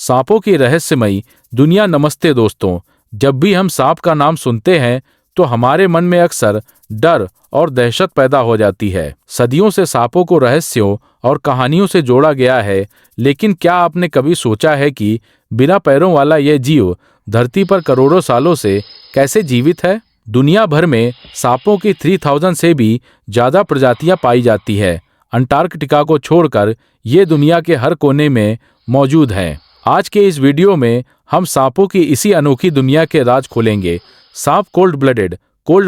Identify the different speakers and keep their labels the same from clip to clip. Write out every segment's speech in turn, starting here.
Speaker 1: सांपों की रहस्यमयी दुनिया। नमस्ते दोस्तों, जब भी हम सांप का नाम सुनते हैं तो हमारे मन में अक्सर डर और दहशत पैदा हो जाती है। सदियों से सांपों को रहस्यों और कहानियों से जोड़ा गया है, लेकिन क्या आपने कभी सोचा है कि बिना पैरों वाला यह जीव धरती पर करोड़ों सालों से कैसे जीवित है? दुनिया भर में सांपों की 3000 से भी ज्यादा प्रजातियां पाई जाती है। अंटार्कटिका को छोड़कर ये दुनिया के हर कोने में मौजूद हैं। आज के इस वीडियो में हम सांपों की इसी अनोखी दुनिया के राज खोलेंगे। सांप कोल्ड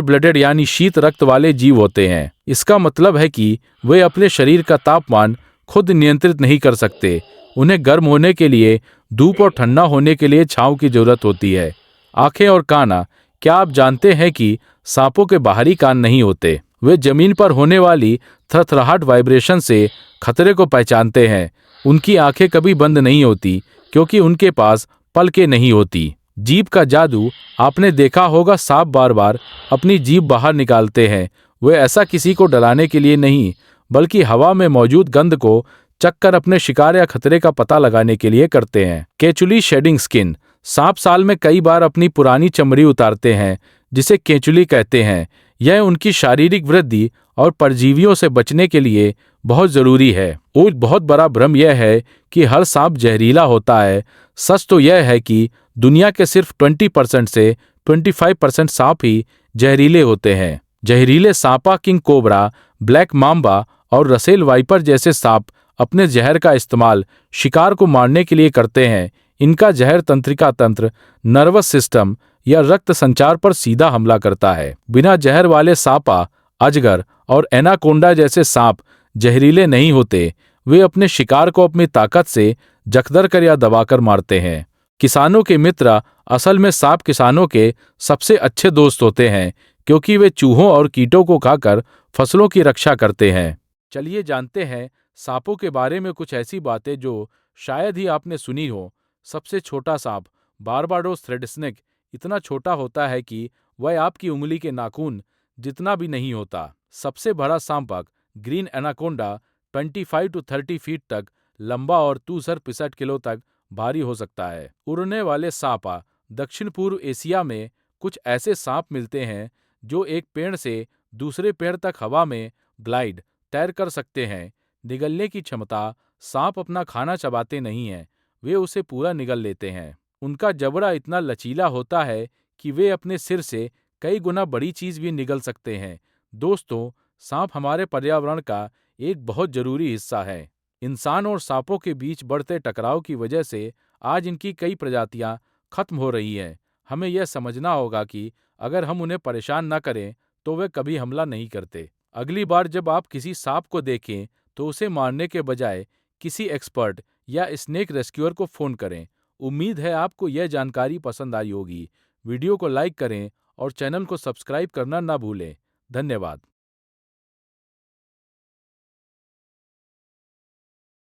Speaker 1: ब्लडेड यानी शीत रक्त वाले जीव होते हैं। इसका मतलब है कि वे अपने शरीर का तापमान खुद नियंत्रित नहीं कर सकते। उन्हें गर्म होने के लिए धूप और ठंडा होने के लिए छांव की जरूरत होती है। आंखें और कान। क्या आप जानते हैं कि सांपों के बाहरी कान नहीं होते? वे जमीन पर होने वाली थरथराहट वाइब्रेशन से खतरे को पहचानते हैं। उनकी आंखें कभी बंद नहीं होती क्योंकि उनके पास पलकें नहीं होती। जीभ का जादू। आपने देखा होगा सांप बार बार अपनी जीभ बाहर निकालते हैं। वे ऐसा किसी को डराने के लिए नहीं, बल्कि हवा में मौजूद गंध को चखकर अपने शिकार या खतरे का पता लगाने के लिए करते हैं। केंचुली शेडिंग स्किन। सांप साल में कई बार अपनी पुरानी चमड़ी उतारते हैं, जिसे केंचुली कहते हैं। यह उनकी शारीरिक वृद्धि और परजीवियों से बचने के लिए बहुत जरूरी है। और बहुत बड़ा भ्रम यह है कि हर सांप जहरीला होता है। सच तो यह है कि दुनिया के सिर्फ 20% से 25% सांप ही जहरीले होते हैं। जहरीले Sampa king cobra, black mamba और रसेल वाइपर जैसे सांप अपने जहर का इस्तेमाल शिकार को मारने के लिए करते हैं। इनका जहर तंत्रिका तंत्र, नर्वस सिस्टम या रक्त संचार पर सीधा हमला करता है। बिना जहर वाले सांपा, अजगर और एनाकोंडा जैसे सांप जहरीले नहीं होते। वे अपने शिकार को अपनी ताकत से जकदर कर या दबाकर मारते हैं। किसानों के मित्र। असल में सांप किसानों के सबसे अच्छे दोस्त होते हैं, क्योंकि वे चूहों और कीटों को खाकर फसलों की रक्षा करते हैं। चलिए जानते हैं सांपों के बारे में कुछ ऐसी बातें जो शायद ही आपने सुनी हो। सबसे छोटा सांप बारबाडोस थ्रेड स्नेक इतना छोटा होता है कि वह आपकी उंगली के नाखून जितना भी नहीं होता। सबसे बड़ा सांपक ग्रीन एनाकोंडा 25 to 30 फीट तक लंबा और 265 किलो तक भारी हो सकता है। उड़ने वाले सांपा। दक्षिण पूर्व एशिया में कुछ ऐसे सांप मिलते हैं जो एक पेड़ से दूसरे पेड़ तक हवा में ग्लाइड तैर कर सकते हैं। निगलने की क्षमता। सांप अपना खाना चबाते नहीं हैं, वे उसे पूरा निगल लेते हैं। उनका जबड़ा इतना लचीला होता है कि वे अपने सिर से कई गुना बड़ी चीज भी निगल सकते हैं। दोस्तों, सांप हमारे पर्यावरण का एक बहुत जरूरी हिस्सा है। इंसान और सांपों के बीच बढ़ते टकराव की वजह से आज इनकी कई प्रजातियां खत्म हो रही हैं। हमें यह समझना होगा कि अगर हम उन्हें परेशान न करें तो वे कभी हमला नहीं करते। अगली बार जब आप किसी सांप को देखें तो उसे मारने के बजाय किसी एक्सपर्ट या स्नेक रेस्क्यूअर को फोन करें। उम्मीद है आपको यह जानकारी पसंद आई होगी। वीडियो को लाइक करें और चैनल को सब्सक्राइब करना ना भूलें। धन्यवाद।